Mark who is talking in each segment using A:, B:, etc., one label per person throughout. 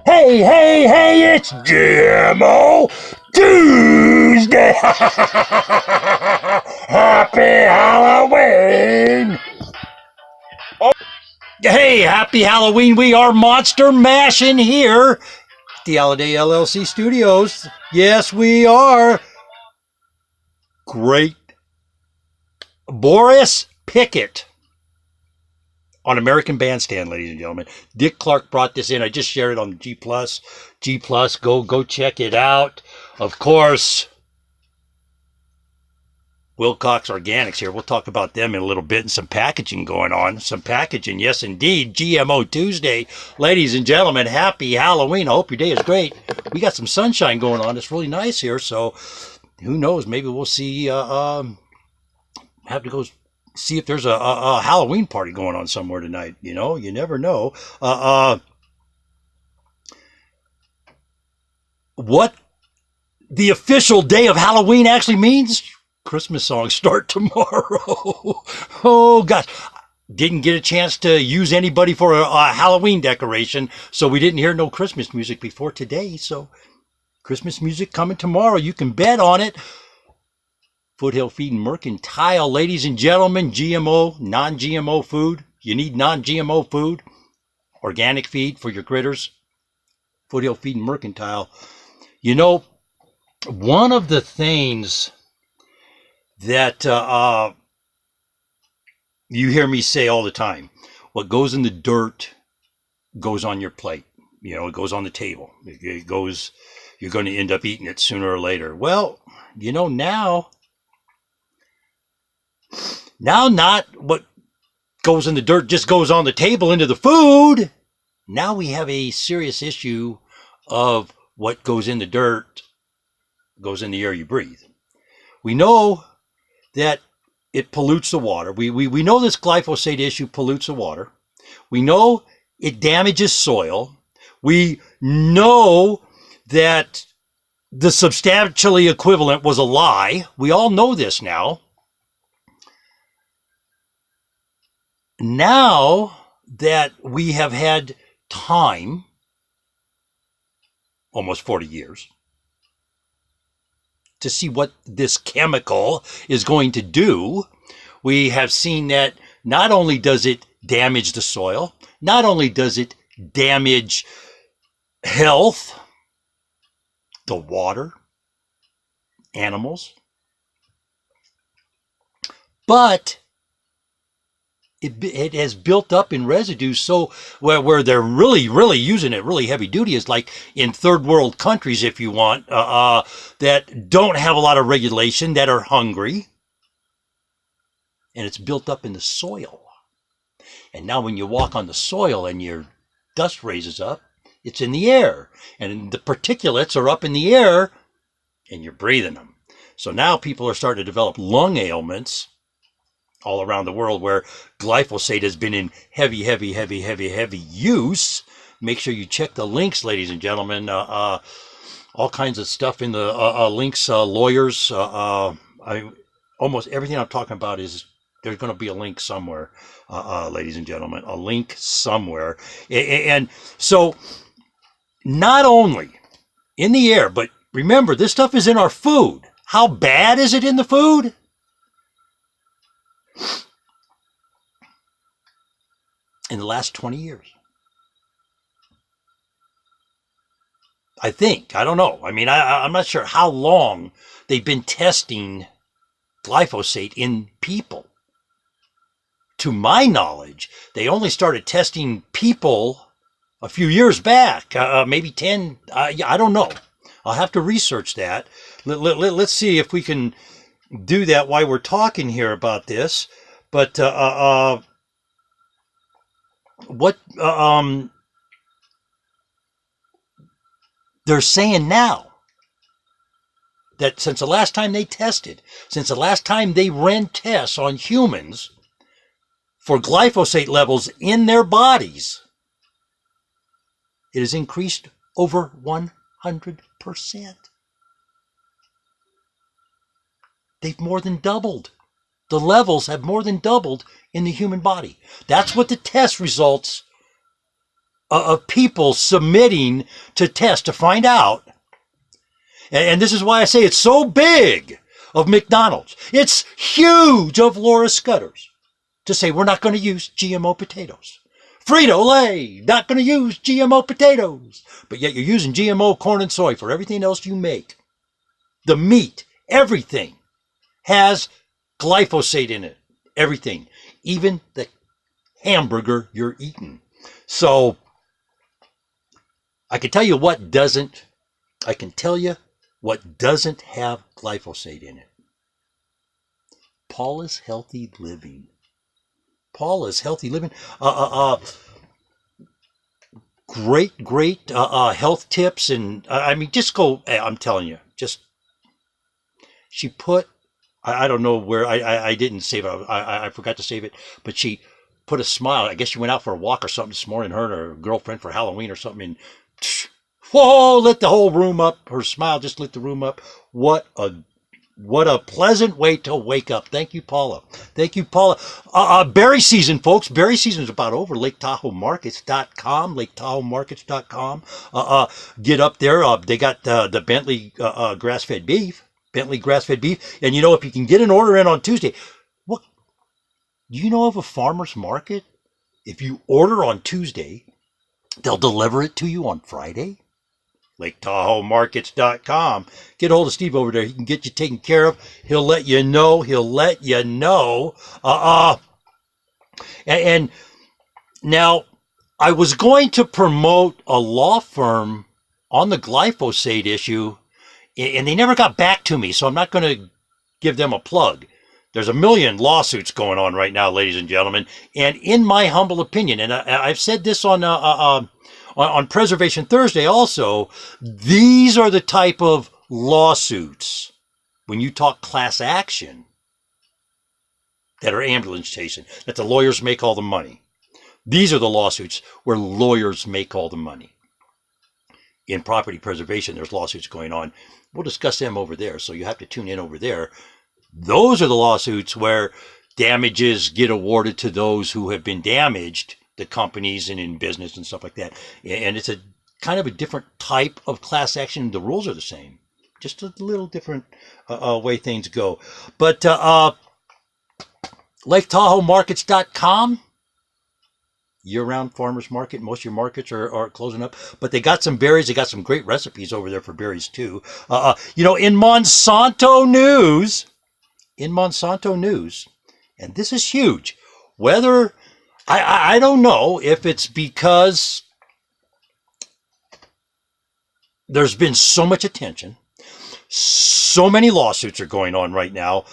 A: Hey, hey, hey, it's GMO Tuesday! Happy Halloween! Oh, hey, happy Halloween. We are Monster Mashing here at the Holiday LLC Studios. Yes, we are. Great Boris Pickett on American Bandstand, ladies and gentlemen. Dick Clark brought this in. I just shared it on G Plus. G Plus, go check it out. Of course, Wilcox Organics here. We'll talk about them in a little bit and some packaging going on. Some packaging, yes indeed. GMO Tuesday. Ladies and gentlemen, happy Halloween. I hope your day is great. We got some sunshine going on. It's really nice here, so who knows? Maybe we'll see, have to go see if there's a Halloween party going on somewhere tonight. You know, you never know. What the official day of Halloween actually means? Christmas songs start tomorrow. Oh gosh, didn't get a chance to use anybody for a Halloween decoration, so we didn't hear no Christmas music before today. So Christmas music coming tomorrow. You can bet on it. Foothill Feed and Mercantile, ladies and gentlemen, GMO, non-GMO food. You need non-GMO food, organic feed for your critters. Foothill Feed and Mercantile. You know, one of the things that you hear me say all the time, what goes in the dirt goes on your plate. You know, it goes on the table. It goes, you're going to end up eating it sooner or later. Well, you know, now not what goes in the dirt just goes on the table into the food. Now we have a serious issue of what goes in the dirt goes in the air you breathe. We know that it pollutes the water. We know this glyphosate issue pollutes the water. We know it damages soil. We know that the substantially equivalent was a lie. We all know this now. Now that we have had time, almost 40 years, to see what this chemical is going to do, we have seen that not only does it damage the soil, not only does it damage health, the water, animals, but it has built up in residues, so where they're really using it really heavy duty is like in third world countries, if you want, that don't have a lot of regulation, that are hungry, and it's built up in the soil. And now when you walk on the soil and your dust raises up, it's in the air, and the particulates are up in the air, and you're breathing them. So now people are starting to develop lung ailments all around the world where glyphosate has been in heavy use. Make sure you check the links, ladies and gentlemen. All kinds of stuff in the links, lawyers. Almost everything I'm talking about is there's going to be a link somewhere, ladies and gentlemen, a link somewhere. And so not only in the air, but remember, this stuff is in our food. How bad is it in the food? In the last 20 years. I think. I don't know. I mean, I'm not sure how long they've been testing glyphosate in people. To my knowledge, they only started testing people a few years back, maybe 10. I don't know. I'll have to research that. Let's see if we can do that while we're talking here about this. But what they're saying now, that since the last time they tested, since the last time they ran tests on humans for glyphosate levels in their bodies, it has increased over 100%. They've more than doubled. The levels have more than doubled in the human body. That's what the test results of people submitting to test to find out. And this is why I say it's so big of McDonald's. It's huge of Laura Scudder's to say we're not going to use GMO potatoes. Frito-Lay, not going to use GMO potatoes. But yet you're using GMO corn and soy for everything else you make. The meat, everything has glyphosate in it. Everything. Even the hamburger you're eating. So I can tell you what doesn't. I can tell you what doesn't have glyphosate in it. Paula's Healthy Living. Paula's Healthy Living. Great health tips. And I mean, just go, I'm telling you, just, she put, I don't know where, I didn't save it. I forgot to save it, but she put a smile. I guess she went out for a walk or something this morning, her and her girlfriend for Halloween or something. And whoa, lit the whole room up. Her smile just lit the room up. What a pleasant way to wake up. Thank you, Paula. Thank you, Paula. Berry season, folks. Berry season is about over. LakeTahoeMarkets.com. LakeTahoeMarkets.com. Get up there. They got the Bentley grass-fed beef. Bentley grass-fed beef. And you know, if you can get an order in on Tuesday, what? Do you know of a farmer's market? If you order on Tuesday, they'll deliver it to you on Friday. LakeTahoeMarkets.com. Get a hold of Steve over there. He can get you taken care of. He'll let you know. He'll let you know. And now, I was going to promote a law firm on the glyphosate issue, and they never got back to me, so I'm not going to give them a plug. There's a million lawsuits going on right now, ladies and gentlemen, and in my humble opinion, and I've said this on Preservation Thursday also, these are the type of lawsuits, when you talk class action, that are ambulance chasing, that the lawyers make all the money. These are the lawsuits where lawyers make all the money. In property preservation, there's lawsuits going on. We'll discuss them over there, so you have to tune in over there. Those are the lawsuits where damages get awarded to those who have been damaged, the companies and in business and stuff like that. And it's a kind of a different type of class action. The rules are the same, just a little different way things go. But LakeTahoeMarkets.com, year-round farmers market. Most of your markets are closing up, but they got some berries. They got some great recipes over there for berries too. You know, in Monsanto news, and this is huge, whether I don't know if it's because there's been so much attention, so many lawsuits are going on right now.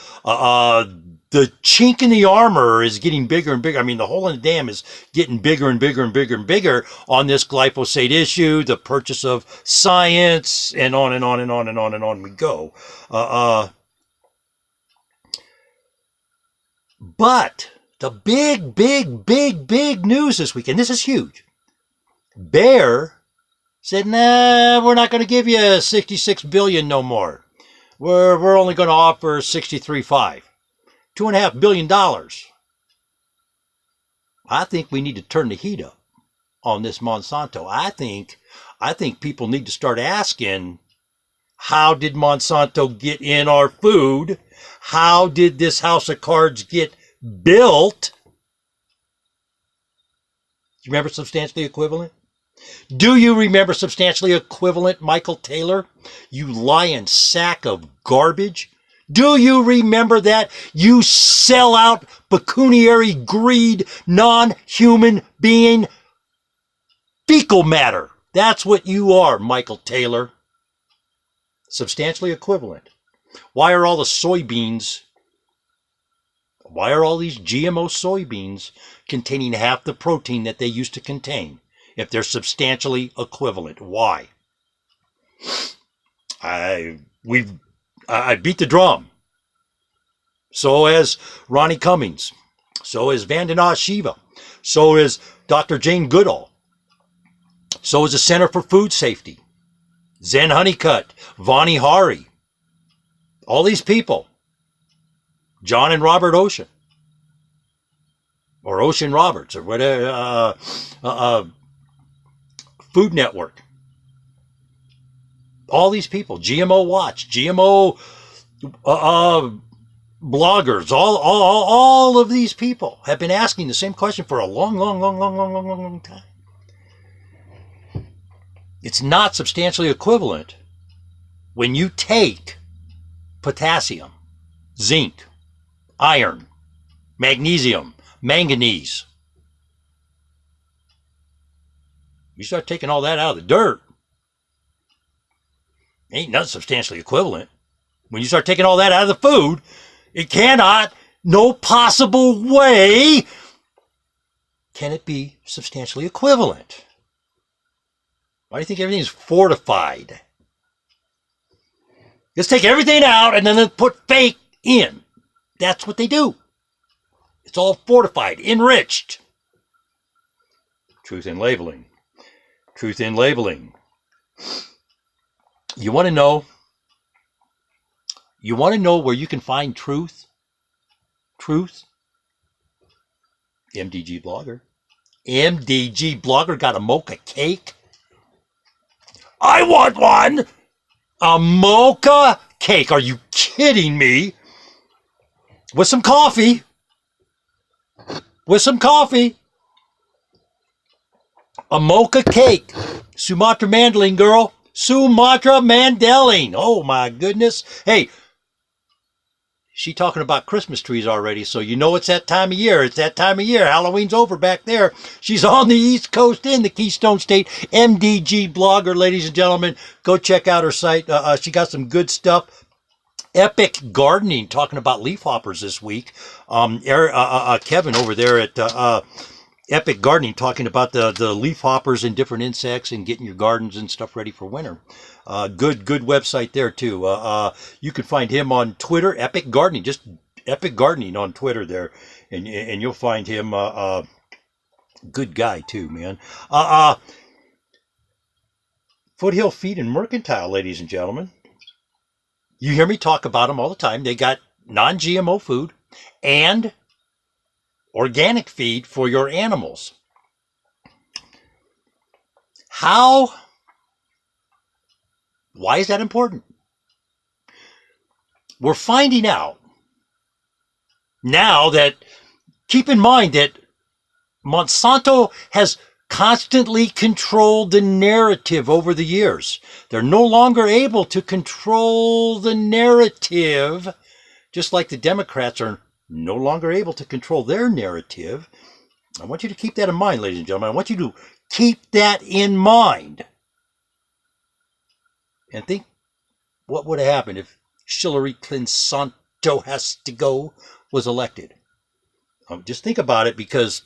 A: The chink in the armor is getting bigger and bigger. I mean, the hole in the dam is getting bigger and bigger and bigger and bigger on this glyphosate issue, the purchase of science, and on and on and on and on and on we go. But the big news this weekend, this is huge. Bayer said, nah, we're not going to give you $66 billion no more. We're only going to offer $63.5. $2.5 billion. I think we need to turn the heat up on this Monsanto. I think people need to start asking, how did Monsanto get in our food? How did this house of cards get built? Do you remember substantially equivalent? Do you remember substantially equivalent, Michael Taylor? You lying sack of garbage. Do you remember that? You sell out pecuniary greed, non-human being, fecal matter. That's what you are, Michael Taylor. Substantially equivalent. Why are all the soybeans, why are all these GMO soybeans containing half the protein that they used to contain if they're substantially equivalent? Why? I beat the drum. So has Ronnie Cummings. So is Vandana Shiva. So is Dr. Jane Goodall. So is the Center for Food Safety. Zen Honeycutt. Vani Hari. All these people. John and Robert Ocean. Or Ocean Roberts. Or whatever. Food Network. All these people, GMO Watch, GMO bloggers, all of these people have been asking the same question for a long time. It's not substantially equivalent when you take potassium, zinc, iron, magnesium, manganese. You start taking all that out of the dirt, ain't nothing substantially equivalent. When you start taking all that out of the food, it cannot, no possible way can it be substantially equivalent. Why do you think everything is fortified? Let's take everything out and then put fake in. That's what they do. It's all fortified, enriched. Truth in labeling. Truth in labeling. You want to know? You want to know where you can find truth? Truth? MDG Blogger. MDG Blogger got a mocha cake? I want one! A mocha cake. Are you kidding me? With some coffee. With some coffee. A mocha cake. Sumatra Mandling, girl. Sumatra Mandling. Oh, my goodness. Hey, she talking about Christmas trees already, so you know it's that time of year. It's that time of year. Halloween's over back there. She's on the East Coast in the Keystone State. MDG Blogger, ladies and gentlemen. Go check out her site. She got some good stuff. Epic Gardening, talking about leafhoppers this week. Kevin over there at Epic Gardening, talking about the leafhoppers and different insects and getting your gardens and stuff ready for winter. Good website there too. You can find him on Twitter, Epic Gardening, just Epic Gardening on Twitter there, and you'll find him. Good guy too, man. Foothill Feed and Mercantile, ladies and gentlemen. You hear me talk about them all the time. They got non-GMO food and organic feed for your animals. Why is that important? We're finding out now that, keep in mind that Monsanto has constantly controlled the narrative over the years. They're no longer able to control the narrative, just like the Democrats are no longer able to control their narrative. I want you to keep that in mind, ladies and gentlemen. I want you to keep that in mind. And think what would have happened if Hillary Clinton has to go was elected. Just think about it, because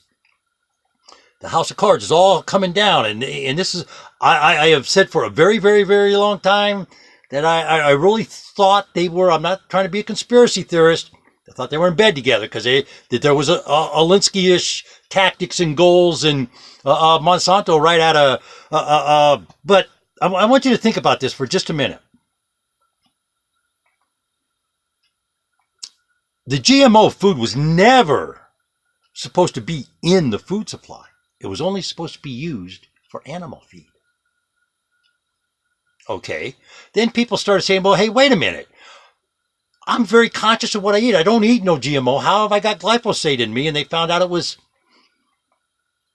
A: the House of Cards is all coming down, and this is, I have said for a very, very, very long time that I really thought they were. I'm not trying to be a conspiracy theorist. I thought they were in bed together, because that there was a Alinsky-ish tactics and goals and Monsanto right out of. But I want you to think about this for just a minute. The GMO food was never supposed to be in the food supply. It was only supposed to be used for animal feed. Okay. Then people started saying, well, hey, wait a minute. I'm very conscious of what I eat. I don't eat no GMO. How have I got glyphosate in me? And they found out it was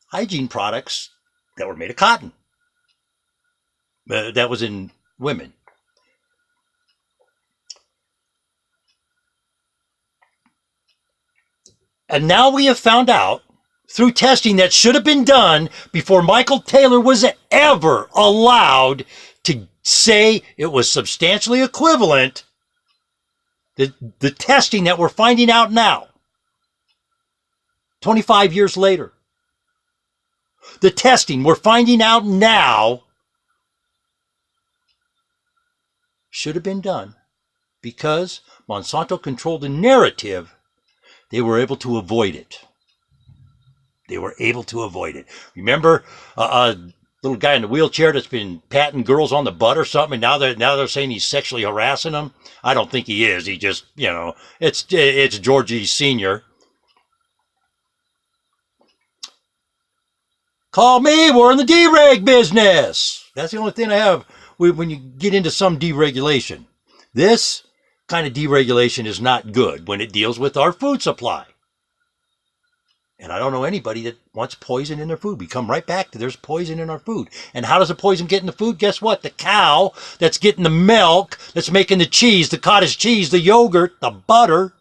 A: hygiene products that were made of cotton. That was in women. And now we have found out, through testing that should have been done before Michael Taylor was ever allowed to say it was substantially equivalent, the testing that we're finding out now, 25 years later, the testing we're finding out now should have been done because Monsanto controlled the narrative. They were able to avoid it. They were able to avoid it. Remember a little guy in the wheelchair that's been patting girls on the butt or something, and now they're saying he's sexually harassing them? I don't think he is. He just, it's Georgie Sr. Call me. We're in the dereg business. That's the only thing I have when you get into some deregulation. This kind of deregulation is not good when it deals with our food supply. And I don't know anybody that wants poison in their food. We come right back to there's poison in our food. And how does the poison get in the food? Guess what? The cow that's getting the milk, that's making the cheese, the cottage cheese, the yogurt, the butter.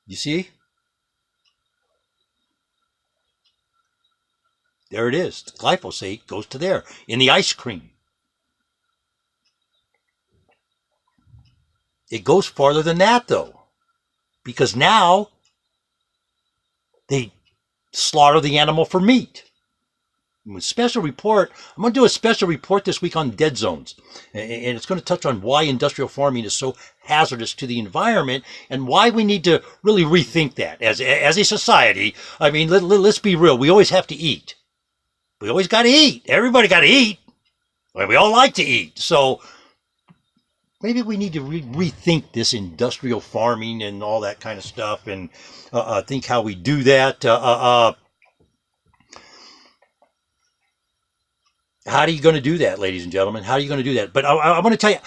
A: You see? There it is. The glyphosate goes to there in the ice cream. It goes farther than that, though, because now they slaughter the animal for meat. Special report. I'm going to do a special report this week on dead zones, and it's going to touch on why industrial farming is so hazardous to the environment and why we need to really rethink that as a society. I mean, let's be real. We always have to eat. We always got to eat. Everybody got to eat. We all like to eat. So maybe we need to rethink this industrial farming and all that kind of stuff, and think how we do that. How are you going to do that, ladies and gentlemen? How are you going to do that? But I want to tell you,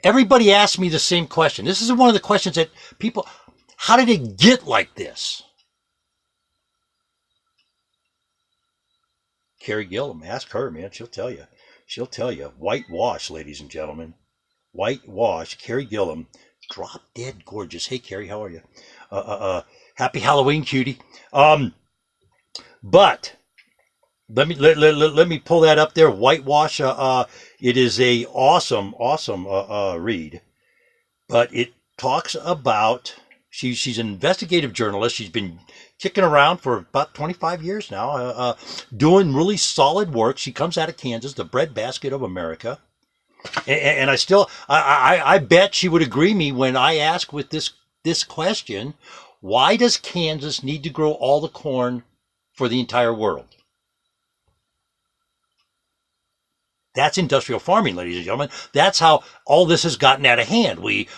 A: everybody asks me the same question. This is one of the questions that people, how did it get like this? Carrie Gillum, ask her, man. She'll tell you. She'll tell you. Whitewash, ladies and gentlemen. Whitewash. Carrie Gillum. Drop dead gorgeous. Hey, Carrie, how are you? Happy Halloween, cutie. But let me pull that up there. Whitewash. It is a awesome read. But it talks about she's an investigative journalist. She's been kicking around for about 25 years now, doing really solid work. She comes out of Kansas, the breadbasket of America. And I bet she would agree me when I ask with this question, why does Kansas need to grow all the corn for the entire world? That's industrial farming, ladies and gentlemen. That's how all this has gotten out of hand. We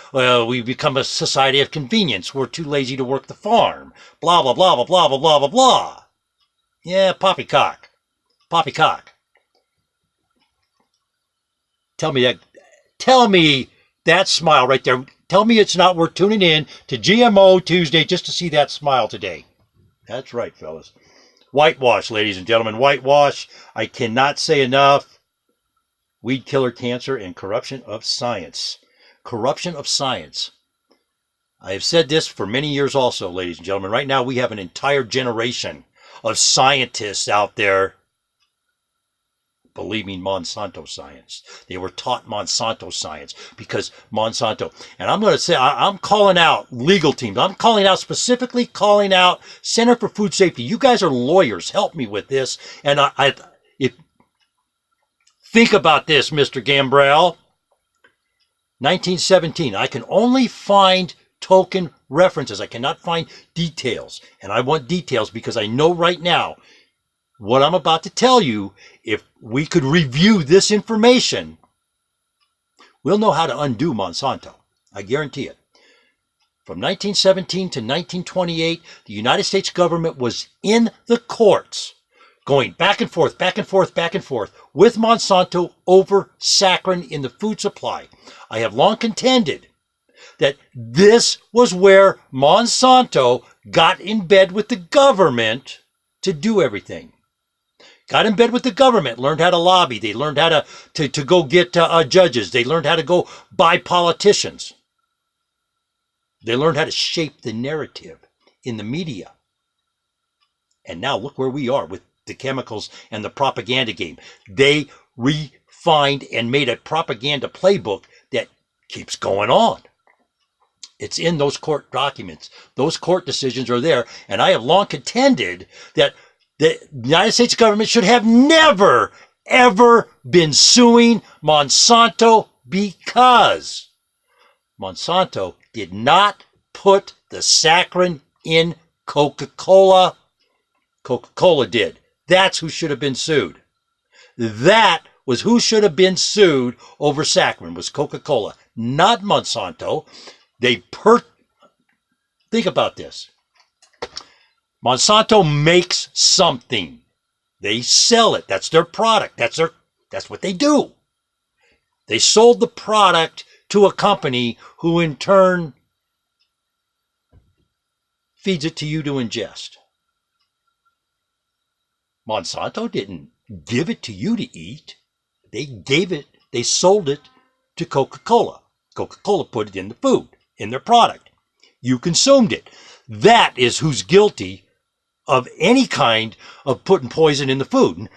A: become a society of convenience. We're too lazy to work the farm. Blah, blah, blah, blah, blah, blah, blah, blah, blah. Yeah, poppycock. Poppycock. Tell me that smile right there. Tell me it's not worth tuning in to GMO Tuesday just to see that smile today. That's right, fellas. Whitewash, ladies and gentlemen. Whitewash. I cannot say enough. Weed killer cancer and corruption of science. Corruption of science. I have said this for many years also, ladies and gentlemen. Right now we have an entire generation of scientists out there believing Monsanto science. They were taught Monsanto science because Monsanto, and I'm going to say, I'm calling out legal teams. I'm specifically calling out Center for Food Safety. You guys are lawyers. Help me with this. And think about this, Mr. Gambrell. 1917. I can only find token references. I cannot find details. And I want details because I know right now what I'm about to tell you, if we could review this information, we'll know how to undo Monsanto. I guarantee it. From 1917 to 1928, the United States government was in the courts going back and forth, back and forth, back and forth with Monsanto over saccharin in the food supply. I have long contended that this was where Monsanto got in bed with the government to do everything. Got in bed with the government, learned how to lobby. They learned how to go get judges. They learned how to go buy politicians. They learned how to shape the narrative in the media. And now look where we are with the chemicals and the propaganda game. They refined and made a propaganda playbook that keeps going on. It's in those court documents. Those court decisions are there. And I have long contended that the United States government should have never, ever been suing Monsanto because Monsanto did not put the saccharin in Coca-Cola. Coca-Cola did. That's who should have been sued. That was who should have been sued over saccharin, was Coca-Cola, not Monsanto. Think about this. Monsanto makes something. They sell it. That's their product. That's what they do. They sold the product to a company who in turn feeds it to you to ingest. Monsanto didn't give it to you to eat. They sold it to Coca-Cola. Coca-Cola put it in the food, in their product. You consumed it. That is who's guilty of any kind of putting poison in the food.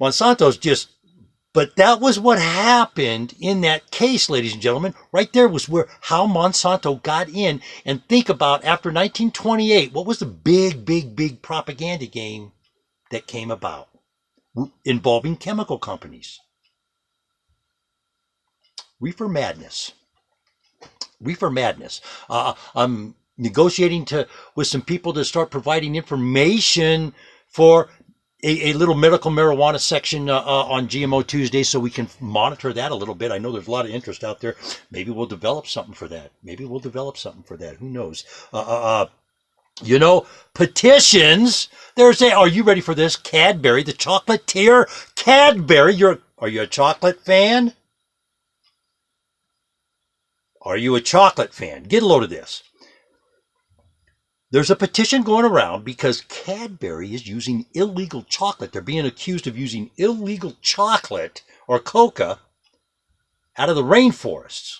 A: Monsanto's just, but that was what happened in that case, ladies and gentlemen. Right there was how Monsanto got in. And think about after 1928, what was the big propaganda game that came about involving chemical companies? Reefer madness. Reefer madness. I'm negotiating with some people to start providing information for a little medical marijuana section on GMO Tuesday, so we can monitor that a little bit. I know there's a lot of interest out there. Maybe we'll develop something for that. Who knows? Petitions. Are you ready for this? Cadbury, the chocolatier. Cadbury, are you a chocolate fan? Are you a chocolate fan? Get a load of this. There's a petition going around because Cadbury is using illegal chocolate. They're being accused of using illegal chocolate or coca out of the rainforests.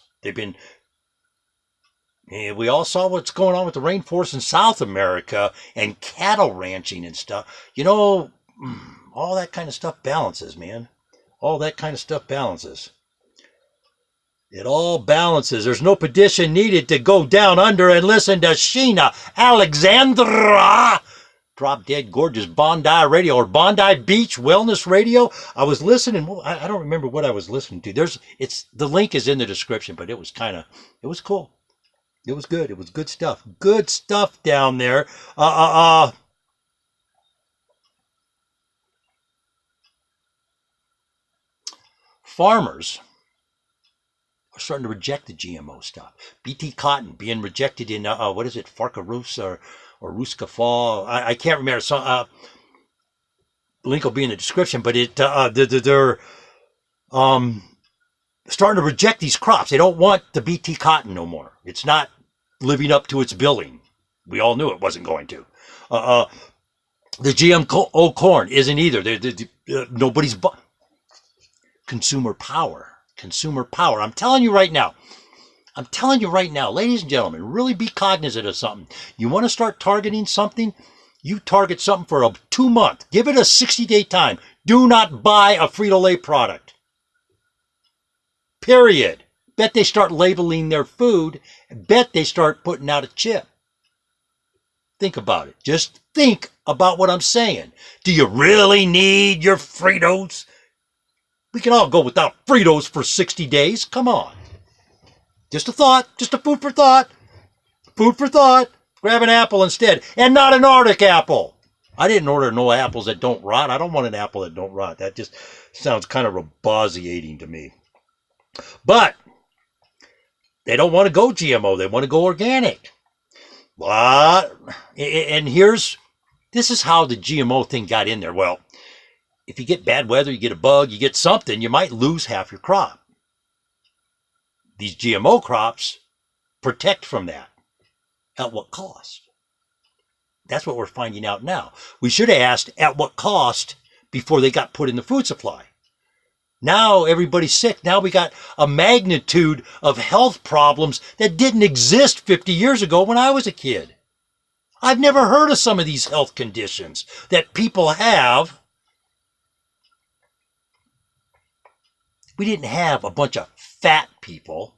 A: We all saw what's going on with the rainforest in South America and cattle ranching and stuff. All that kind of stuff balances, man. All that kind of stuff balances. It all balances. There's no petition needed to go down under and listen to Sheen, Alexandra, drop dead gorgeous Bondi radio or Bondi Beach Wellness Radio. I was listening. I don't remember what I was listening to. The link is in the description, but it was cool. It was good. It was good stuff. Good stuff down there. Farmers are starting to reject the GMO stuff. BT cotton being rejected in Farcarus or Ruska Fall. I can't remember. So link will be in the description. But they're starting to reject these crops. They don't want the BT cotton no more. It's not living up to its billing. We all knew it wasn't going to. The GMO corn isn't either. Nobody's consumer power. I'm telling you right now, ladies and gentlemen, really be cognizant of something. You want to start targeting something, you target something for a 2-month. Give it a 60-day time. Do not buy a Frito-Lay product. Period. Bet they start labeling their food. Bet they start putting out a chip. Think about it. Just think about what I'm saying. Do you really need your Fritos? We can all go without Fritos for 60 days. Come on. Just a thought. Just a food for thought. Food for thought. Grab an apple instead. And not an Arctic apple. I didn't order no apples that don't rot. I don't want an apple that don't rot. That just sounds kind of rebaudiating to me. But they don't want to go GMO. They want to go organic. And this is how the GMO thing got in there. Well, if you get bad weather, you get a bug, you get something, you might lose half your crop. These GMO crops protect from that. At what cost? That's what we're finding out now. We should have asked at what cost before they got put in the food supply. Now everybody's sick. Now we got a magnitude of health problems that didn't exist 50 years ago when I was a kid. I've never heard of some of these health conditions that people have. We didn't have a bunch of fat people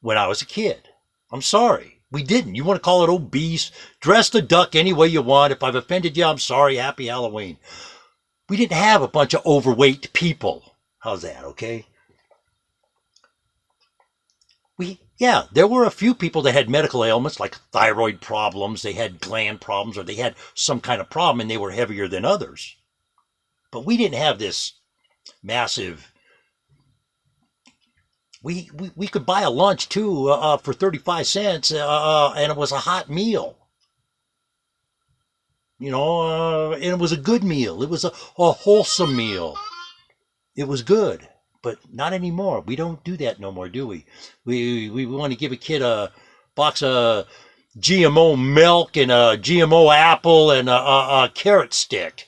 A: when I was a kid. I'm sorry. We didn't. You want to call it obese, dress the duck any way you want. If I've offended you, I'm sorry. Happy Halloween. We didn't have a bunch of overweight people. How's that, okay? There were a few people that had medical ailments like thyroid problems, they had gland problems, or they had some kind of problem and they were heavier than others. But we didn't have this massive... We could buy a lunch too for 35 cents and it was a hot meal. And it was a good meal. It was a wholesome meal. It was good, but not anymore. We don't do that no more, do we? We want to give a kid a box of GMO milk and a GMO apple and a carrot stick.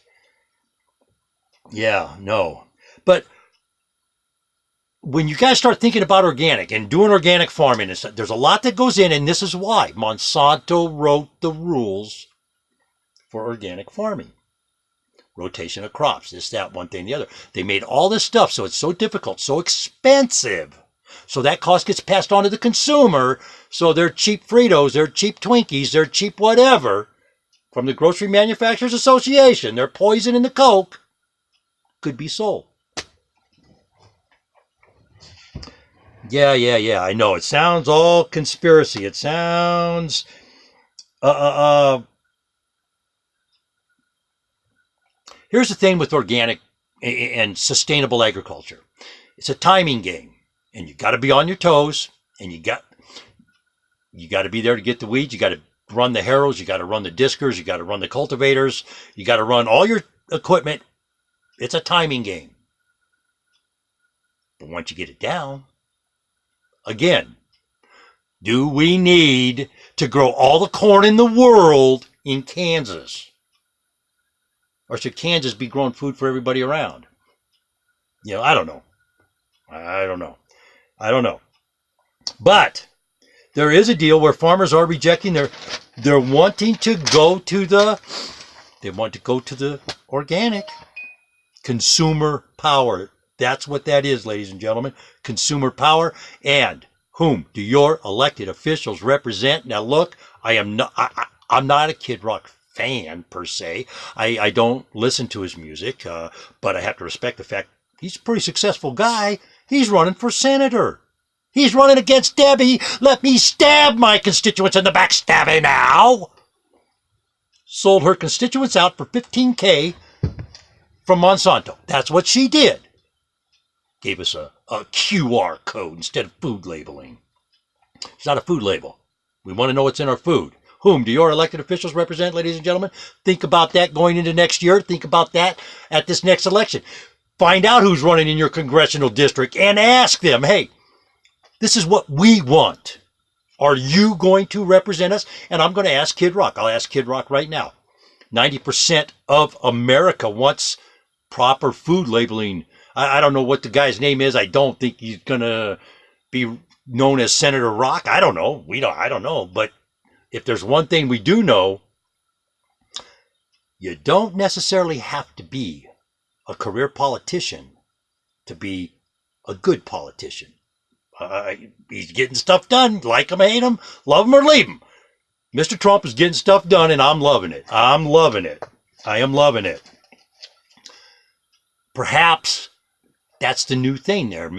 A: Yeah, no. But when you guys start thinking about organic and doing organic farming, there's a lot that goes in, and this is why Monsanto wrote the rules for organic farming. Rotation of crops, this, that, one thing, the other. They made all this stuff so it's so difficult, so expensive. So that cost gets passed on to the consumer. So their cheap Fritos, their cheap Twinkies, their cheap whatever from the Grocery Manufacturers Association, their poison in the Coke could be sold. Yeah. I know it sounds all conspiracy. It sounds Here's the thing with organic and sustainable agriculture. It's a timing game, and you got to be on your toes, and you got to be there to get the weeds. You got to run the harrows. You got to run the diskers. You got to run the cultivators. You got to run all your equipment. It's a timing game. But once you get it down, again, do we need to grow all the corn in the world in Kansas? Or should Kansas be growing food for everybody around? I don't know. I don't know. But there is a deal where farmers are rejecting they're wanting to go to the organic. Consumer power. That's what that is, ladies and gentlemen. Consumer power. And whom do your elected officials represent? Now look, I'm not a Kid Rock fan per se. I don't listen to his music, but I have to respect the fact he's a pretty successful guy. He's running for senator. He's running against Debbie. Let me stab my constituents in the back. Stabby now. Sold her constituents out for $15K from Monsanto. That's what she did. Gave us a QR code instead of food labeling. It's not a food label. We want to know what's in our food. Whom do your elected officials represent, ladies and gentlemen? Think about that going into next year. Think about that at this next election. Find out who's running in your congressional district and ask them, hey, this is what we want. Are you going to represent us? And I'm going to ask Kid Rock. I'll ask Kid Rock right now. 90% of America wants proper food labeling. I don't know what the guy's name is. I don't think he's going to be known as Senator Rock. I don't know. I don't know. But if there's one thing we do know, you don't necessarily have to be a career politician to be a good politician. He's getting stuff done. Like him, hate him, love him or leave him. Mr. Trump is getting stuff done, and I'm loving it. I am loving it. Perhaps that's the new thing there,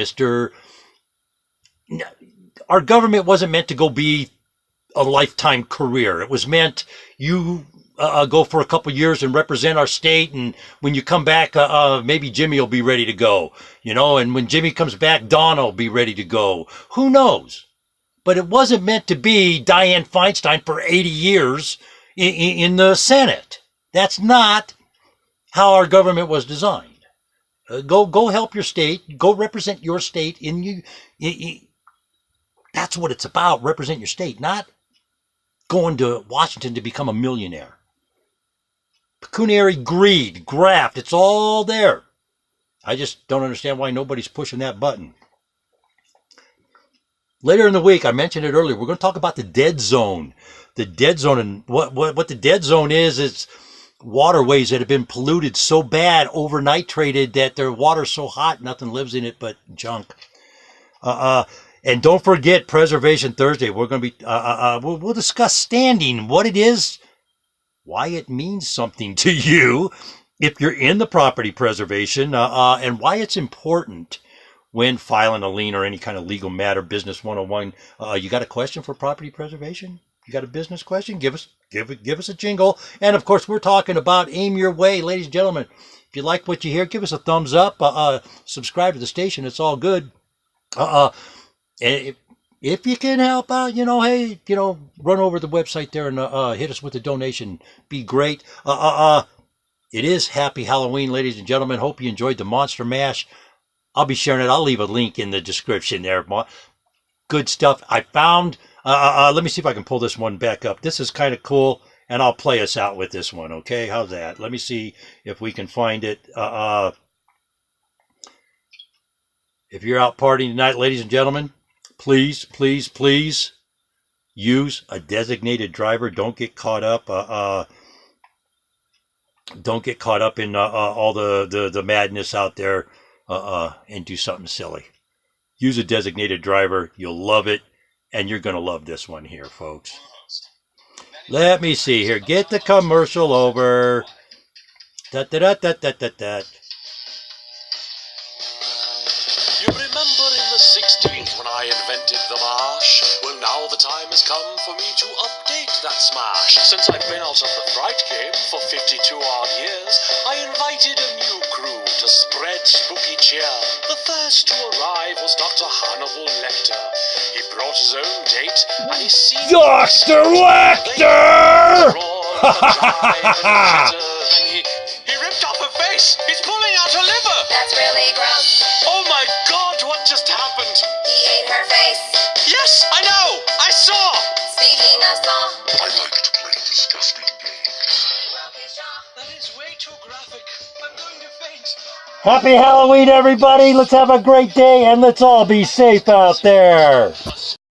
A: Our government wasn't meant to go be a lifetime career. It was meant you go for a couple years and represent our state, and when you come back, maybe Jimmy will be ready to go, and when Jimmy comes back, Donna will be ready to go. Who knows? But it wasn't meant to be Dianne Feinstein for 80 years in the Senate. That's not how our government was designed. Go help your state. Go represent your state. That's what it's about. Represent your state, not going to Washington to become a millionaire. Pecuniary greed, graft, it's all there. I just don't understand why nobody's pushing that button. Later in the week, I mentioned it earlier, we're going to talk about the dead zone. The dead zone, and what the dead zone is waterways that have been polluted so bad, over-nitrated, that their water's so hot, nothing lives in it but junk. And don't forget Preservation Thursday. We're going to be, we'll discuss standing, what it is, why it means something to you if you're in the property preservation, and why it's important when filing a lien or any kind of legal matter. Business 101. You got a question for property preservation? You got a business question? Give us a jingle. And of course, we're talking about Aim Your Way, ladies and gentlemen. If you like what you hear, give us a thumbs up. Subscribe to the station. It's all good. And if you can help out, hey, run over the website there and hit us with a donation. Be great. It is Happy Halloween, ladies and gentlemen. Hope you enjoyed the Monster Mash. I'll be sharing it. I'll leave a link in the description there. Good stuff. I found. Let me see if I can pull this one back up. This is kind of cool, and I'll play us out with this one. Okay, how's that? Let me see if we can find it. If you're out partying tonight, ladies and gentlemen, please, please, please use a designated driver. Don't get caught up. Don't get caught up in all the madness out there and do something silly. Use a designated driver. You'll love it, and you're going to love this one here, folks. Let me see here. Get the commercial over. Da, da, da, da, da, da, da.
B: You remember in the 60s when I invented the marsh? Well, now the time has come for me to update that smash. Since I've been out of the fright game for 52 odd years, I invited a new crew to spread spooky cheer. The first to arrive was Dr. Hannibal Lecter. He brought his own date and he seemed
A: Dr. Lecter!
B: Then he ripped off her face. He's pulling out her liver.
C: That's really gross.
B: Oh my God, what just happened?
C: He ate her face.
B: Yes, I know! I saw!
C: Speaking of saw,
B: I like to play disgusting games.
C: broke his jaw.
B: That is way too graphic. I'm going to faint.
A: Happy Halloween, everybody. Let's have a great day, and let's all be safe out there.